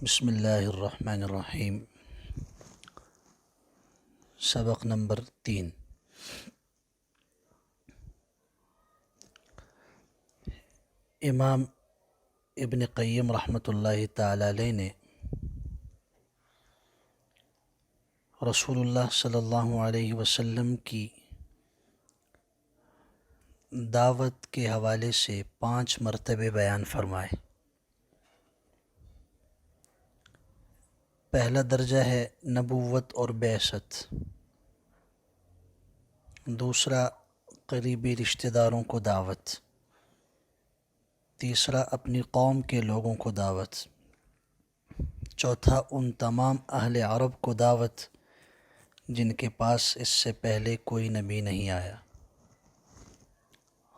بسم اللہ الرحمن الرحیم۔ سبق نمبر 3۔ امام ابن قیم رحمۃ اللہ تعالی علیہ نے رسول اللہ صلی اللہ علیہ وسلم کی دعوت کے حوالے سے 5 مرتبے بیان فرمائے۔ پہلا درجہ ہے نبوت اور بعثت، دوسرا قریبی رشتہ داروں کو دعوت، تیسرا اپنی قوم کے لوگوں کو دعوت، چوتھا ان تمام اہل عرب کو دعوت جن کے پاس اس سے پہلے کوئی نبی نہیں آیا،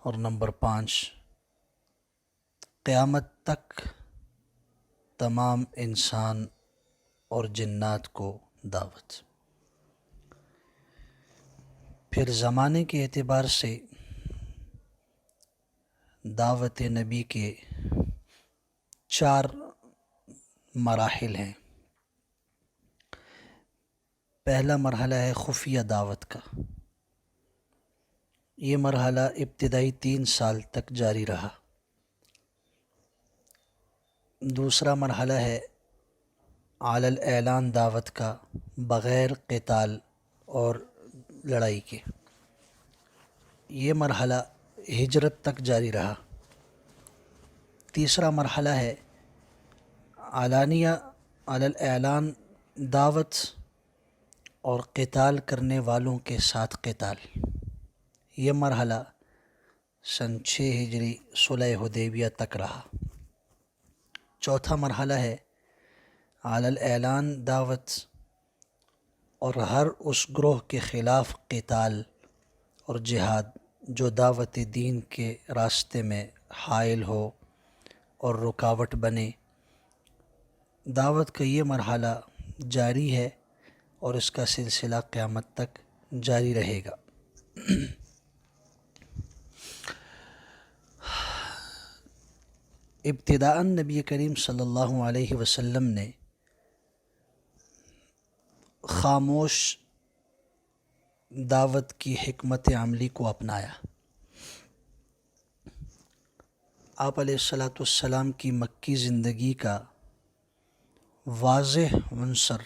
اور نمبر 5 قیامت تک تمام انسان اور جنات کو دعوت۔ پھر زمانے کے اعتبار سے دعوت نبی کے 4 مراحل ہیں۔ پہلا مرحلہ ہے خفیہ دعوت کا۔ یہ مرحلہ ابتدائی 3 سال تک جاری رہا۔ دوسرا مرحلہ ہے علی الاعلان دعوت کا، بغیر قتال اور لڑائی کے۔ یہ مرحلہ ہجرت تک جاری رہا۔ تیسرا مرحلہ ہے علانیہ علی الاعلان دعوت اور قتال کرنے والوں کے ساتھ قتال۔ یہ مرحلہ سن 6 ہجری صلح حدیبیہ تک رہا۔ چوتھا مرحلہ ہے علی الاعلان دعوت اور ہر اس گروہ کے خلاف قتال اور جہاد جو دعوت دین کے راستے میں حائل ہو اور رکاوٹ بنے۔ دعوت کا یہ مرحلہ جاری ہے اور اس کا سلسلہ قیامت تک جاری رہے گا۔ ابتداءً نبی کریم صلی اللہ علیہ وسلم نے خاموش دعوت کی حکمت عملی کو اپنایا۔ آپ علیہ السلام کی مکی زندگی کا واضح عنصر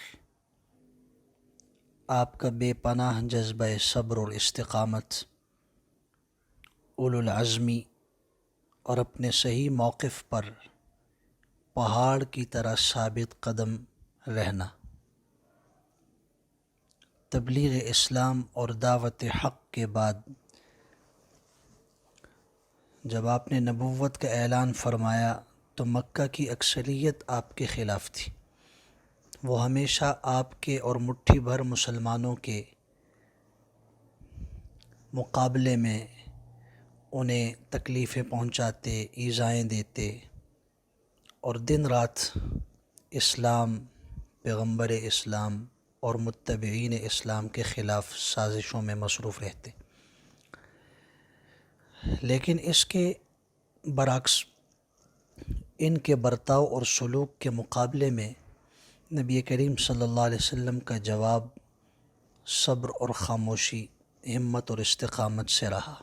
آپ کا بے پناہ جذبہ صبر اور استقامت، اولو العزمی اور اپنے صحیح موقف پر پہاڑ کی طرح ثابت قدم رہنا، تبلیغ اسلام اور دعوت حق کے بعد جب آپ نے نبوت کا اعلان فرمایا تو مکہ کی اکثریت آپ کے خلاف تھی۔ وہ ہمیشہ آپ کے اور مٹھی بھر مسلمانوں کے مقابلے میں انہیں تکلیفیں پہنچاتے، ایذائیں دیتے اور دن رات اسلام، پیغمبر اسلام اور متبعین اسلام کے خلاف سازشوں میں مصروف رہتے۔ لیکن اس کے برعکس ان کے برتاؤ اور سلوک کے مقابلے میں نبی کریم صلی اللہ علیہ وسلم کا جواب صبر اور خاموشی، ہمت اور استقامت سے رہا۔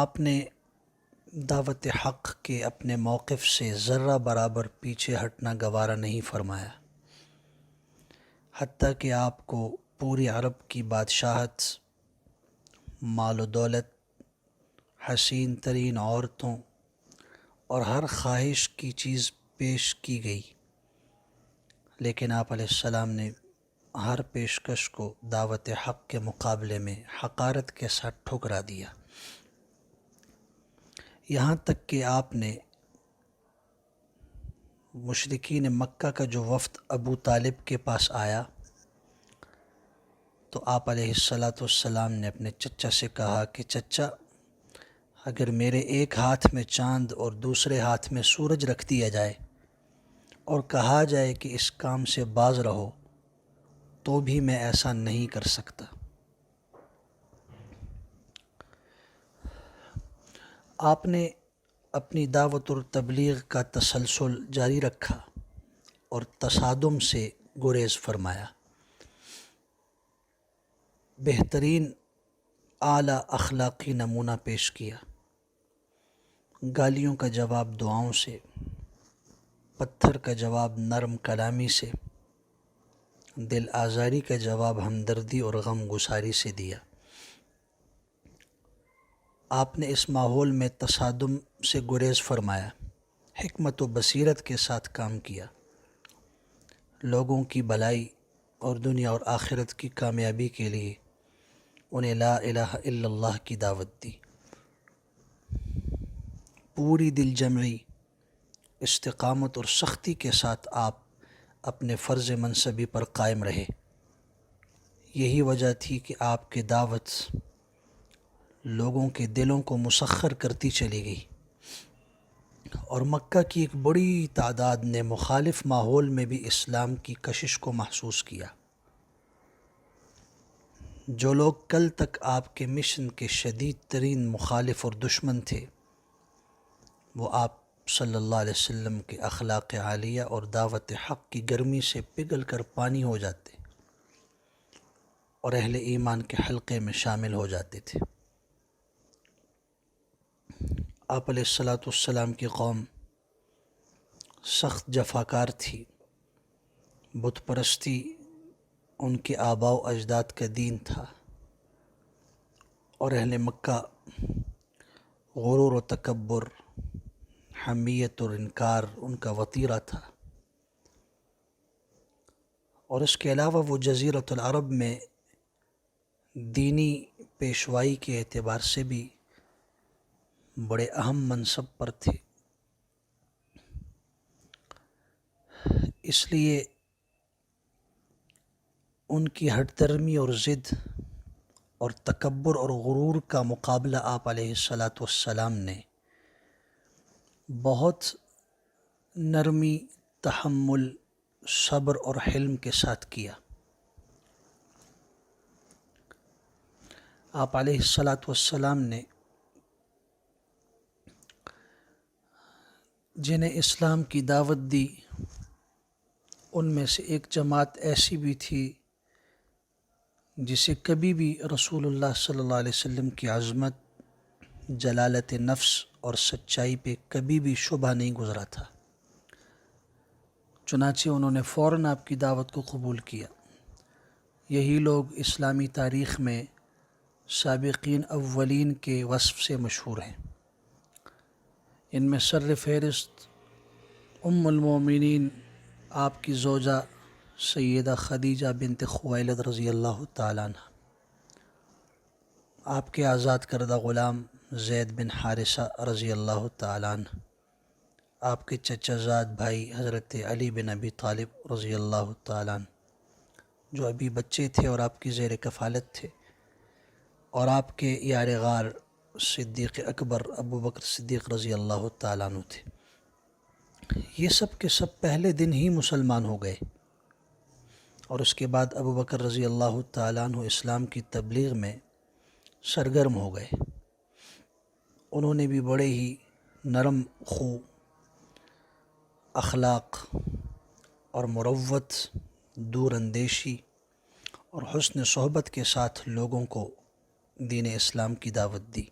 آپ نے دعوت حق کے اپنے موقف سے ذرہ برابر پیچھے ہٹنا گوارا نہیں فرمایا، حتیٰ کہ آپ کو پوری عرب کی بادشاہت، مال و دولت، حسین ترین عورتوں اور ہر خواہش کی چیز پیش کی گئی، لیکن آپ علیہ السلام نے ہر پیشکش کو دعوت حق کے مقابلے میں حقارت کے ساتھ ٹھکرا دیا۔ یہاں تک کہ آپ نے مشرکین مکہ کا جو وفد ابو طالب کے پاس آیا تو آپ علیہ السلام نے اپنے چچا سے کہا کہ چچا، اگر میرے ایک ہاتھ میں چاند اور دوسرے ہاتھ میں سورج رکھ دیا جائے اور کہا جائے کہ اس کام سے باز رہو تو بھی میں ایسا نہیں کر سکتا۔ آپ نے اپنی دعوت اور تبلیغ کا تسلسل جاری رکھا اور تصادم سے گریز فرمایا۔ بہترین اعلیٰ اخلاقی نمونہ پیش کیا، گالیوں کا جواب دعاؤں سے، پتھر کا جواب نرم کلامی سے، دل آزاری کا جواب ہمدردی اور غم گساری سے دیا۔ آپ نے اس ماحول میں تصادم سے گریز فرمایا، حکمت و بصیرت کے ساتھ کام کیا، لوگوں کی بھلائی اور دنیا اور آخرت کی کامیابی کے لیے انہیں لا الہ الا اللہ کی دعوت دی۔ پوری دل جمعی، استقامت اور سختی کے ساتھ آپ اپنے فرض منصبی پر قائم رہے۔ یہی وجہ تھی کہ آپ کی دعوت لوگوں کے دلوں کو مسخر کرتی چلی گئی، اور مکہ کی ایک بڑی تعداد نے مخالف ماحول میں بھی اسلام کی کشش کو محسوس کیا۔ جو لوگ کل تک آپ کے مشن کے شدید ترین مخالف اور دشمن تھے، وہ آپ صلی اللہ علیہ وسلم کے اخلاق عالیہ اور دعوت حق کی گرمی سے پگھل کر پانی ہو جاتے اور اہل ایمان کے حلقے میں شامل ہو جاتے تھے۔ آپ علیہ السلام کی قوم سخت جفاکار تھی، بت پرستی ان کے آباء و اجداد کا دین تھا، اور اہل مکہ غرور و تکبر، حمیت اور انکار ان کا وطیرہ تھا، اور اس کے علاوہ وہ جزیرۃ العرب میں دینی پیشوائی کے اعتبار سے بھی بڑے اہم منصب پر تھے۔ اس لیے ان کی ہٹ درمی اور ضد اور تکبر اور غرور کا مقابلہ آپ علیہ السلام نے بہت نرمی، تحمل، صبر اور حلم کے ساتھ کیا۔ آپ علیہ السلام نے جنہیں اسلام کی دعوت دی، ان میں سے ایک جماعت ایسی بھی تھی جسے کبھی بھی رسول اللہ صلی اللہ علیہ وسلم کی عظمت، جلالت نفس اور سچائی پہ کبھی بھی شبہ نہیں گزرا تھا، چنانچہ انہوں نے فوراً آپ کی دعوت کو قبول کیا۔ یہی لوگ اسلامی تاریخ میں سابقین اولین کے وصف سے مشہور ہیں۔ ان میں سر فہرست ام المومنین آپ کی زوجہ سیدہ خدیجہ بنت خویلد رضی اللہ تعالیٰ عنہ، آپ کے آزاد کردہ غلام زید بن حارثہ رضی اللہ تعالیٰ عنہ، آپ کے چچا زاد بھائی حضرت علی بن ابی طالب رضی اللہ تعالیٰ عنہ، جو ابھی بچے تھے اور آپ کی زیر کفالت تھے، اور آپ کے یار غار صدیق اکبر ابو بکر صدیق رضی اللہ تعالیٰ عنہ تھے۔ یہ سب کے سب پہلے دن ہی مسلمان ہو گئے، اور اس کے بعد ابو بکر رضی اللہ تعالیٰ عنہ اسلام کی تبلیغ میں سرگرم ہو گئے۔ انہوں نے بھی بڑے ہی نرم خو اخلاق اور مروت، دور اندیشی اور حسن صحبت کے ساتھ لوگوں کو دین اسلام کی دعوت دی۔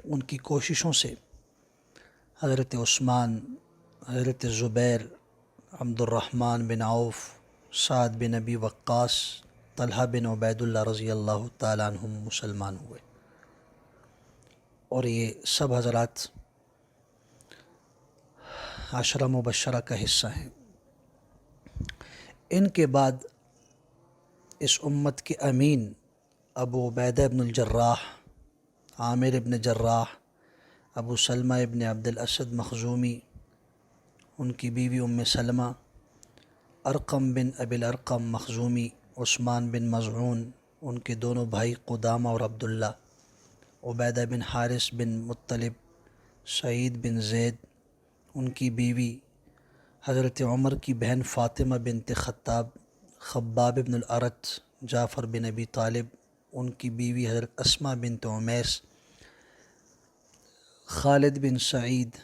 ان کی کوششوں سے حضرت عثمان، حضرت زبیر، عبد الرحمن بن عوف، سعد بن ابی وقاص، طلحہ بن عبید اللہ رضی اللہ تعالیٰ عنہم مسلمان ہوئے، اور یہ سب حضرات عشرہ مبشرہ کا حصہ ہیں۔ ان کے بعد اس امت کے امین ابو عبیدہ بن الجراح، عامر بن جراح، ابو سلمہ ابن عبد الاسد مخزومی، ان کی بیوی ام سلمہ، ارقم بن ابی الارقم مخزومی، عثمان بن مظعون، ان کے دونوں بھائی قدامہ اور عبداللہ، عبیدہ بن حارث بن مطلب، سعید بن زید، ان کی بیوی، حضرت عمر کی بہن فاطمہ بنت خطاب، خباب بن الارت، جعفر بن ابی طالب، ان کی بیوی حضرت اسماء بنت عمیس، خالد بن سعید،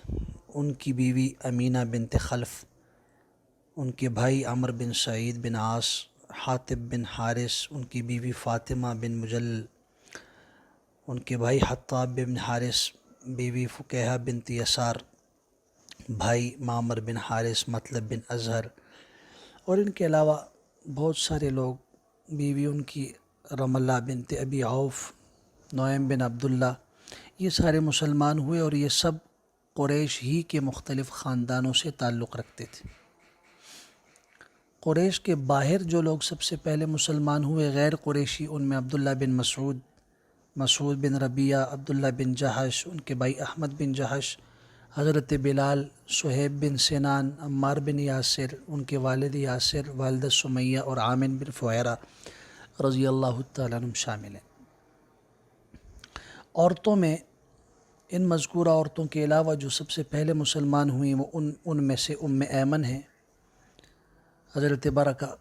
ان کی بیوی امینہ بنت خلف، ان کے بھائی عمر بن سعید بن عاص، حاطب بن حارث، ان کی بیوی فاطمہ بن مجلل، ان کے بھائی حطاب بن حارث، بیوی فقیہہ بنت یسار، بھائی معمر بن حارث، مطلب بن اظہر، اور ان کے علاوہ بہت سارے لوگ، بیوی ان کی رملہ بنت ابی عوف، نعیم بن عبداللہ، یہ سارے مسلمان ہوئے، اور یہ سب قریش ہی کے مختلف خاندانوں سے تعلق رکھتے تھے۔ قریش کے باہر جو لوگ سب سے پہلے مسلمان ہوئے غیر قریشی، ان میں عبداللہ بن مسعود، مسعود بن ربیعہ، عبداللہ بن جہش، ان کے بھائی احمد بن جہش، حضرت بلال، صہیب بن سنان، عمار بن یاسر، ان کے والد یاسر، والدہ سمیہ، اور عامر بن فہیرہ رضی اللہ تعالیٰ عنہم شامل ہیں۔ عورتوں میں ان مذکورہ عورتوں کے علاوہ جو سب سے پہلے مسلمان ہوئیں وہ ان میں سے ام ایمن ہیں، حضرت برکہ،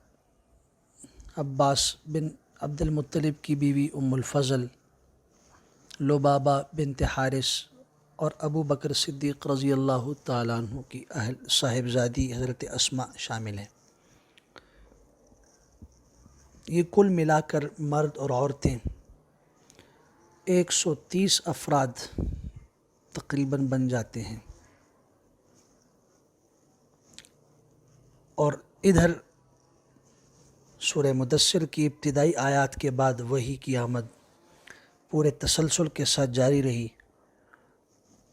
عباس بن عبد المطلب کی بیوی ام الفضل، لبابہ بنت حارث، اور ابو بکر صدیق رضی اللہ تعالیٰ عنہ کی صاحبزادی حضرت اسماء شامل ہیں۔ یہ کل ملا کر مرد اور عورتیں 130 افراد تقریباً بن جاتے ہیں۔ اور ادھر سورہ مدثر کی ابتدائی آیات کے بعد وحی کی آمد پورے تسلسل کے ساتھ جاری رہی۔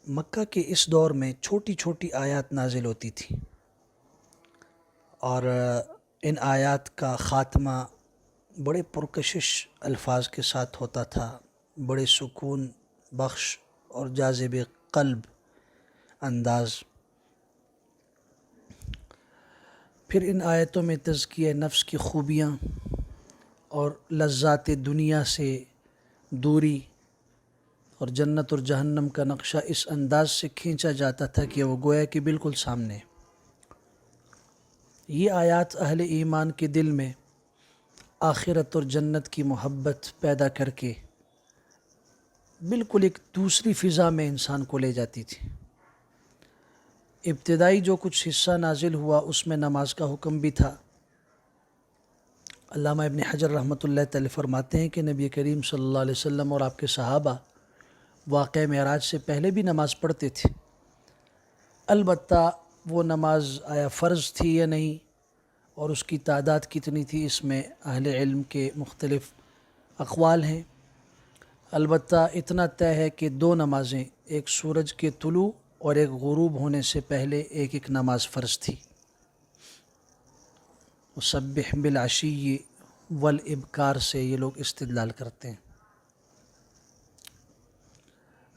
مکہ کے اس دور میں چھوٹی چھوٹی آیات نازل ہوتی تھی، اور ان آیات کا خاتمہ بڑے پرکشش الفاظ کے ساتھ ہوتا تھا، بڑے سکون بخش اور جاذب قلب انداز۔ پھر ان آیتوں میں تزکیہ نفس کی خوبیاں اور لذات دنیا سے دوری اور جنت اور جہنم کا نقشہ اس انداز سے کھینچا جاتا تھا کہ وہ گویا کہ بالکل سامنے۔ یہ آیات اہل ایمان کے دل میں آخرت اور جنت کی محبت پیدا کر کے بالکل ایک دوسری فضا میں انسان کو لے جاتی تھی۔ ابتدائی جو کچھ حصہ نازل ہوا اس میں نماز کا حکم بھی تھا۔ علامہ ابن حجر رحمۃ اللہ تعالی فرماتے ہیں کہ نبی کریم صلی اللہ علیہ وسلم اور آپ کے صحابہ واقعہ معراج سے پہلے بھی نماز پڑھتے تھے، البتہ وہ نماز آیا فرض تھی یا نہیں اور اس کی تعداد کتنی تھی، اس میں اہل علم کے مختلف اقوال ہیں۔ البتہ اتنا طے ہے کہ 2 نمازیں، ایک سورج کے طلوع اور ایک غروب ہونے سے پہلے ایک نماز فرض تھی۔ وسبح بالعشی والابکار سے یہ لوگ استدلال کرتے ہیں۔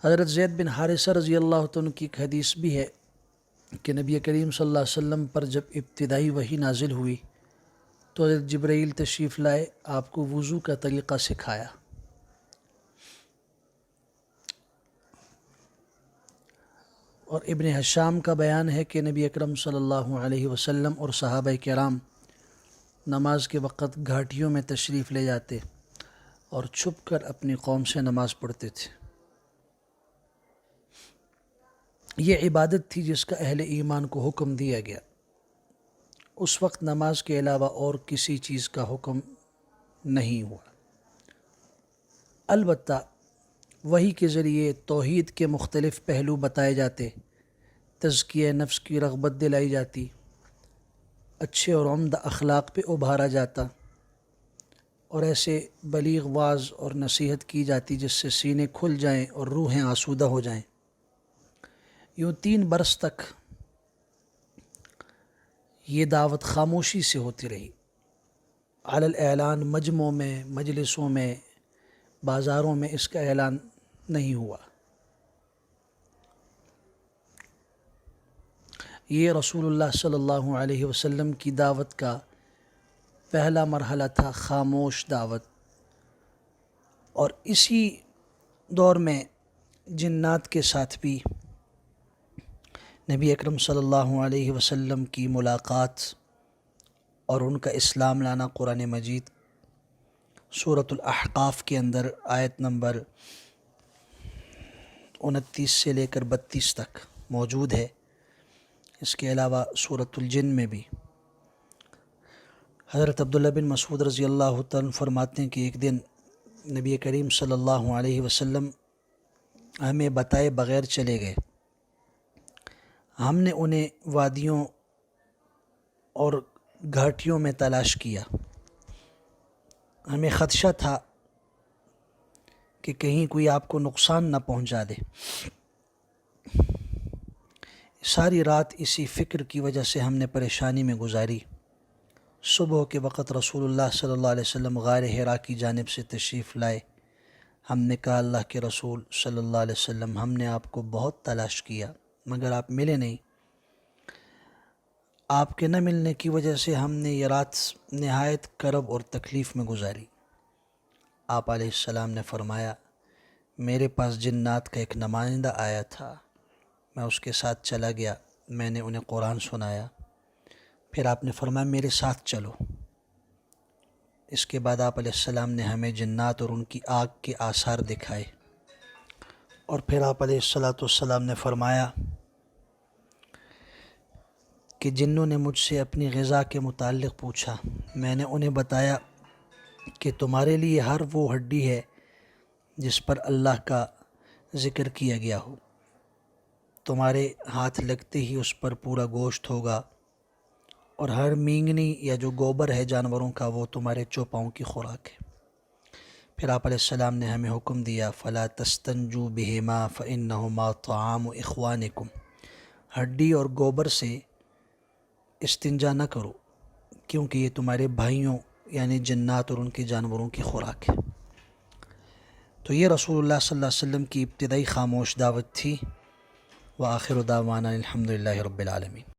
حضرت زید بن حارثہ رضی اللہ عنہ کی ایک حدیث بھی ہے کہ نبی کریم صلی اللہ علیہ وسلم پر جب ابتدائی وحی نازل ہوئی تو حضرت جبرائیل تشریف لائے، آپ کو وضو کا طریقہ سکھایا۔ اور ابن حشام کا بیان ہے کہ نبی اکرم صلی اللہ علیہ وسلم اور صحابہ کرام نماز کے وقت گھاٹیوں میں تشریف لے جاتے اور چھپ کر اپنی قوم سے نماز پڑھتے تھے۔ یہ عبادت تھی جس کا اہل ایمان کو حکم دیا گیا۔ اس وقت نماز کے علاوہ اور کسی چیز کا حکم نہیں ہوا۔ البتہ وحی کے ذریعے توحید کے مختلف پہلو بتائے جاتے، تزکیہ نفس کی رغبت دلائی جاتی، اچھے اور عمدہ اخلاق پہ ابھارا جاتا، اور ایسے بلیغ واعظ اور نصیحت کی جاتی جس سے سینے کھل جائیں اور روحیں آسودہ ہو جائیں۔ یوں 3 برس تک یہ دعوت خاموشی سے ہوتی رہی، علی الاعلان، مجمعوں میں، مجلسوں میں، بازاروں میں اس کا اعلان نہیں ہوا۔ یہ رسول اللہ صلی اللہ علیہ وسلم کی دعوت کا پہلا مرحلہ تھا، خاموش دعوت۔ اور اسی دور میں جنات کے ساتھ بھی نبی اکرم صلی اللہ علیہ وسلم کی ملاقات اور ان کا اسلام لانا قرآن مجید سورۃ الاحقاف کے اندر آیت نمبر 29 سے لے کر 32 تک موجود ہے۔ اس کے علاوہ سورۃ الجن میں بھی حضرت عبداللہ بن مسعود رضی اللہ تعالیٰ فرماتے ہیں کہ ایک دن نبی کریم صلی اللہ علیہ وسلم ہمیں بتائے بغیر چلے گئے۔ ہم نے انہیں وادیوں اور گھاٹیوں میں تلاش کیا۔ ہمیں خدشہ تھا کہ کہیں کوئی آپ کو نقصان نہ پہنچا دے۔ ساری رات اسی فکر کی وجہ سے ہم نے پریشانی میں گزاری۔ صبح کے وقت رسول اللہ صلی اللہ علیہ وسلم غار حرا کی جانب سے تشریف لائے۔ ہم نے کہا اللہ کے رسول صلی اللہ علیہ وسلم ہم نے آپ کو بہت تلاش کیا مگر آپ ملے نہیں۔ آپ کے نہ ملنے کی وجہ سے ہم نے یہ رات نہایت کرب اور تکلیف میں گزاری۔ آپ علیہ السلام نے فرمایا میرے پاس جنات کا ایک نمائندہ آیا تھا، میں اس کے ساتھ چلا گیا، میں نے انہیں قرآن سنایا، پھر آپ نے فرمایا میرے ساتھ چلو۔ اس کے بعد آپ علیہ السلام نے ہمیں جنات اور ان کی آگ کے آثار دکھائے، اور پھر آپ علیہ السلام نے فرمایا کہ جنوں نے مجھ سے اپنی غذا کے متعلق پوچھا، میں نے انہیں بتایا کہ تمہارے لیے ہر وہ ہڈی ہے جس پر اللہ کا ذکر کیا گیا ہو، تمہارے ہاتھ لگتے ہی اس پر پورا گوشت ہوگا، اور ہر مینگنی یا جو گوبر ہے جانوروں کا وہ تمہارے چوپاؤں کی خوراک ہے۔ پھر آپ علیہ السلام نے ہمیں حکم دیا فلا تستنجوا بہما فانہما طعام اخوانکم، ہڈی اور گوبر سے استنجا نہ کرو کیونکہ یہ تمہارے بھائیوں یعنی جنات اور ان کے جانوروں کی خوراک ہے۔ تو یہ رسول اللہ صلی اللہ علیہ وسلم کی ابتدائی خاموش دعوت تھی۔ وآخر دعوانا الحمدللہ رب العالمین۔